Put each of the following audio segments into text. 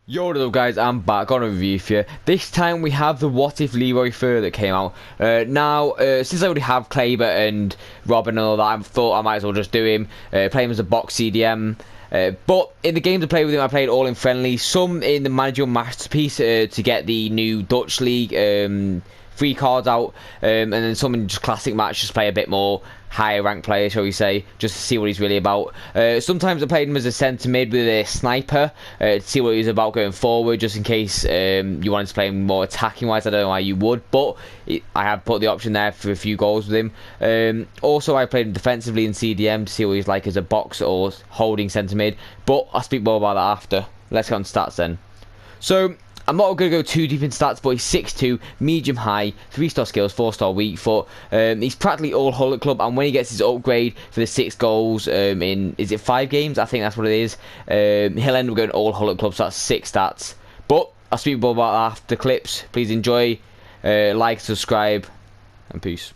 Yo, what up guys, I'm back on a review for you. This time we have the What If Leroy Fer that came out. Since I already have Kleber and Robin and all that, I thought I might as well just do him, play him as a box CDM. But in the games I played with him, I played all in friendly, some in the managerial masterpiece to get the new Dutch League free cards out, and then some in just classic match, just play a bit more higher ranked player, shall we say, just to see what he's really about. Sometimes I played him as a centre mid with a sniper to see what he's about going forward, just in case you wanted to play him more attacking wise. I don't know why you would, but I have put the option there for a few goals with him. Also, I played him defensively in CDM to see what he's like as a box or holding centre mid, but I'll speak more about that after. Let's get on stats then. So I'm not going to go too deep in stats, but he's 6'2", medium high, 3-star skills, 4-star weak foot. He's practically all Hull at club, and when he gets his upgrade for the 6 goals in, is it 5 games? I think that's what it is. He'll end up going all Hull at club, so that's 6 stats. But I'll speak more about that after the clips. Please enjoy, like, subscribe, and peace.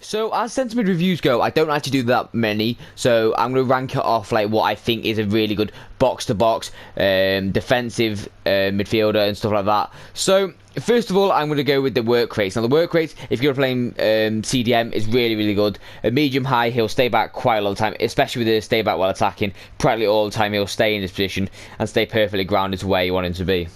So as sentiment reviews go, I don't actually do that many, so I'm going to rank it off like what I think is a really good box-to-box defensive midfielder and stuff like that. So first of all, I'm going to go with the work rates. Now the work rates, if you're playing CDM, is really good. A medium high, he'll stay back quite a lot of time, especially with the stay back while attacking. Practically all the time he'll stay in his position and stay perfectly grounded to where you want him to be.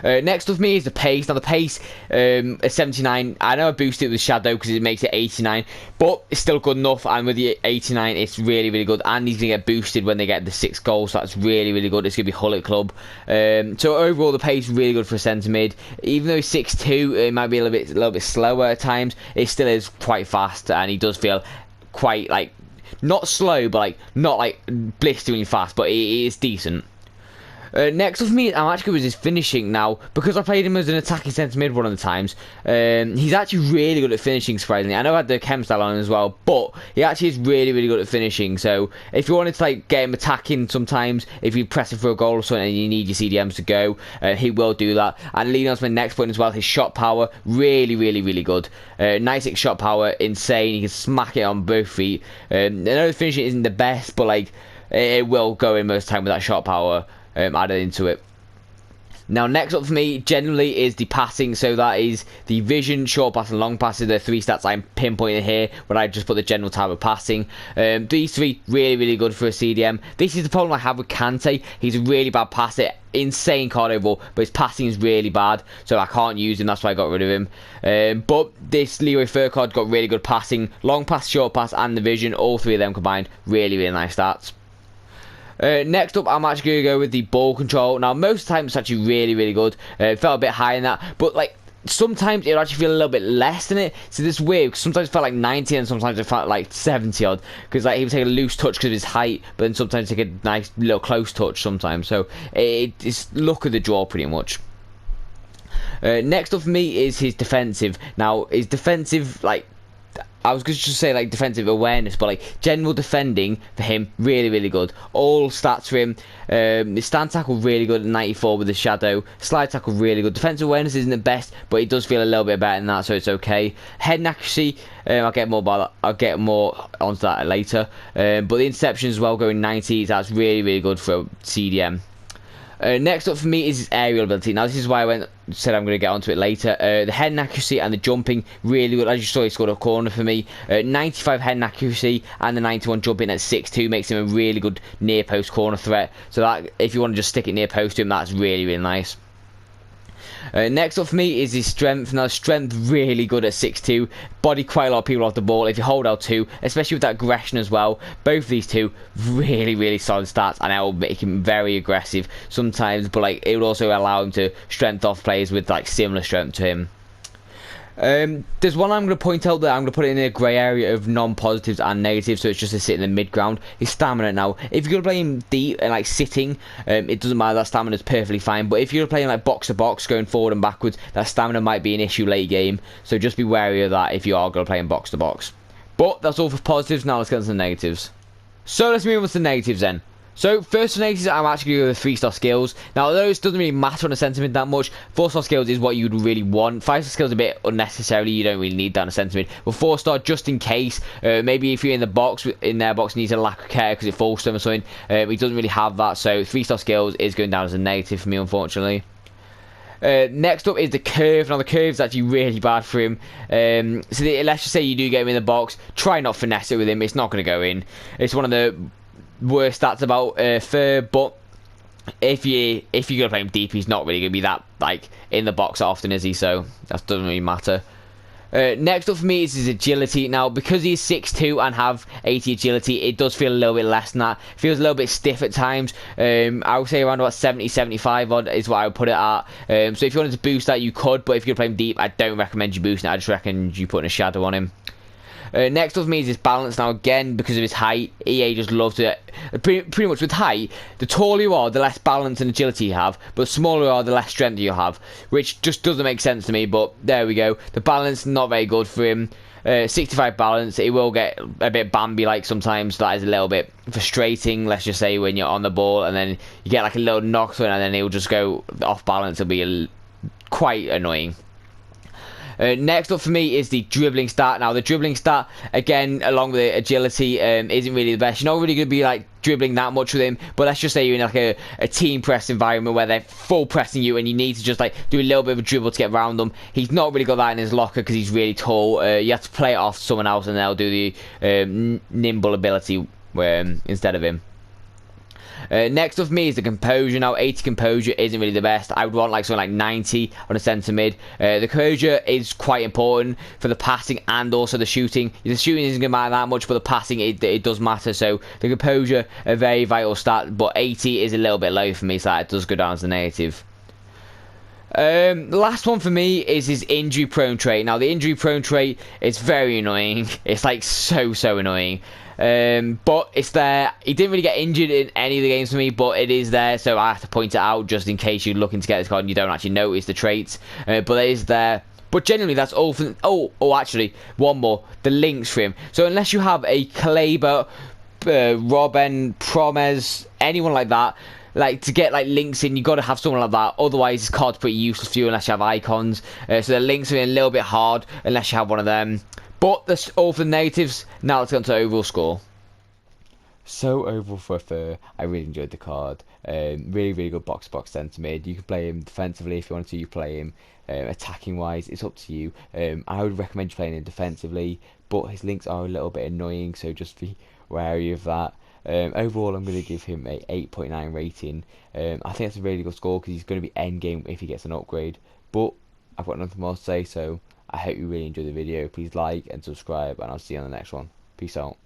Next with me is the pace. Now the pace is 79. I know I boosted it with shadow because it makes it 89, but it's still good enough, and with the 89 it's really good, and he's going to get boosted when they get the 6 goals, so that's really good. It's going to be Hull at club. So overall the pace is really good for a centre mid. Even though he's 6'2", it might be a little bit slower at times, it still is quite fast, and he does feel quite like not slow, but like not like blisteringly fast, but it is decent. Next with me, I'm actually with his finishing now, because I played him as an attacking centre mid one of the times. He's actually really good at finishing, surprisingly. I know I had the chem style on as well, but he actually is really good at finishing. So if you wanted to like get him attacking sometimes, if you're pressing for a goal or something and you need your CDMs to go, he will do that. And leading on to my next point as well, his shot power, really good. 96 shot power, insane. He can smack it on both feet. I know the finishing isn't the best, but like it will go in most of the time with that shot power added into it. Now next up for me generally is the passing, so that is the vision, short pass and long passes. The 3 stats I'm pinpointing here, but I just put the general type of passing. These 3 really good for a CDM. This is the problem I have with Kante. He's a really bad passer, insane card overall, but his passing is really bad, so I can't use him. That's why I got rid of him. But this Leroy Fer card got really good passing, long pass, short pass and the vision. All 3 of them combined, really nice stats. Next up, I'm actually going to go with the ball control. Now, most of the time, it's actually really good. It felt a bit high in that, but like sometimes it'll actually feel a little bit less than it. So this is weird, because sometimes it felt like 90 and sometimes it felt like 70 odd, because like he would take a loose touch because of his height, but then sometimes take a nice little close touch sometimes. So it's luck of the draw pretty much. Next up for me is his defensive. Now his defensive, like, I was going to just say like defensive awareness, but like general defending for him, really, really good. All stats for him. His stand tackle really good at 94 with the shadow. Slide tackle really good. Defensive awareness isn't the best, but it does feel a little bit better than that, so it's okay. Head and accuracy, I'll get more onto that later. But the interception as well, going 90, that's really, really good for CDM. Next up for me is his aerial ability. Now this is why I said I'm going to get onto it later. The head and accuracy and the jumping, really good. As you saw, he scored a corner for me. 95 head and accuracy and the 91 jumping at 6'2" makes him a really good near post corner threat. So that, if you want to just stick it near post to him, that's really, really nice. Next up for me is his strength. Now strength really good at 6'2", body quite a lot of people off the ball if you hold L2, especially with that aggression as well. Both of these two really, really solid stats, and that will make him very aggressive sometimes, but like it would also allow him to strength off players with like similar strength to him. There's one I'm going to point out that I'm going to put it in a grey area of non-positives and negatives, so it's just to sit in the mid-ground. His stamina. Now, if you're going to play him deep and like sitting, it doesn't matter, that stamina is perfectly fine, but if you're playing like box-to-box, going forward and backwards, that stamina might be an issue late game, so just be wary of that if you are going to play him box-to-box. But that's all for positives. Now let's get into the negatives. So let's move on to the negatives then. So first for negatives, I'm actually going to go with 3-star skills. Now those doesn't really matter on a sentiment that much. 4-star skills is what you'd really want. 5-star skills a bit unnecessarily, you don't really need that on a sentiment. But 4-star just in case, maybe if you're in the box, in their box, needs a lack of care because it falls to him or something. He doesn't really have that, so 3-star skills is going down as a negative for me, unfortunately. Next up is the curve. Now the curve is actually really bad for him. So let's just say you do get him in the box, try not finesse it with him. It's not going to go in. It's one of the worst stats about Fer, but if you're gonna play him deep, he's not really gonna be that like in the box often, is he? So that doesn't really matter. Next up for me is his agility. Now because he's 6'2" and have 80 agility, it does feel a little bit less than that. Feels a little bit stiff at times. I would say around about 70-75 odd is what I would put it at. So if you wanted to boost that, you could, but if you're playing deep, I don't recommend you boosting it. I just recommend you putting a shadow on him. Next up for me is his balance. Now again, because of his height, EA just loves it. Pretty much with height, the taller you are, the less balance and agility you have, but the smaller you are, the less strength you have, which just doesn't make sense to me, but there we go. The balance, not very good for him. 65 balance, it will get a bit Bambi-like sometimes. That is a little bit frustrating, let's just say, when you're on the ball and then you get like a little knock and then it will just go off balance. It'll be quite annoying. Next up for me is the dribbling start. Now the dribbling start, again, along with the agility, isn't really the best. You're not really going to be like dribbling that much with him, but let's just say you're in like a team press environment where they're full pressing you and you need to just like do a little bit of a dribble to get around them. He's not really got that in his locker because he's really tall. You have to play it off someone else and they'll do the nimble ability instead of him. Next up for me is the composure. Now 80 composure isn't really the best. I would want like something like 90 on a centre mid. The composure is quite important for the passing and also the shooting. The shooting isn't going to matter that much, but the passing it does matter. So the composure, a very vital stat, but 80 is a little bit low for me, so that does go down as a negative. The last one for me is his injury prone trait. Now the injury prone trait is very annoying. It's like so annoying. But it's there. He didn't really get injured in any of the games for me, but it is there, so I have to point it out just in case you're looking to get this card and you don't actually notice the traits. But it is there. But generally, that's all for... Oh, actually, one more. The links for him. So unless you have a Kleber, Robben, Promes, anyone like that, like to get like links in, you got to have someone like that. Otherwise, this card's pretty useless for you unless you have icons. So the links are a little bit hard unless you have one of them. But that's all for the negatives. Now let's get on to overall score. So overall for Fer, I really enjoyed the card. Really good box-to-box centre mid. You can play him defensively if you want to. You play him attacking wise. It's up to you. I would recommend you playing him defensively, but his links are a little bit annoying, so just be wary of that. Overall, I'm going to give him a 8.9 rating. I think that's a really good score because he's going to be endgame if he gets an upgrade. But I've got nothing more to say, so I hope you really enjoyed the video. Please like and subscribe, and I'll see you on the next one. Peace out.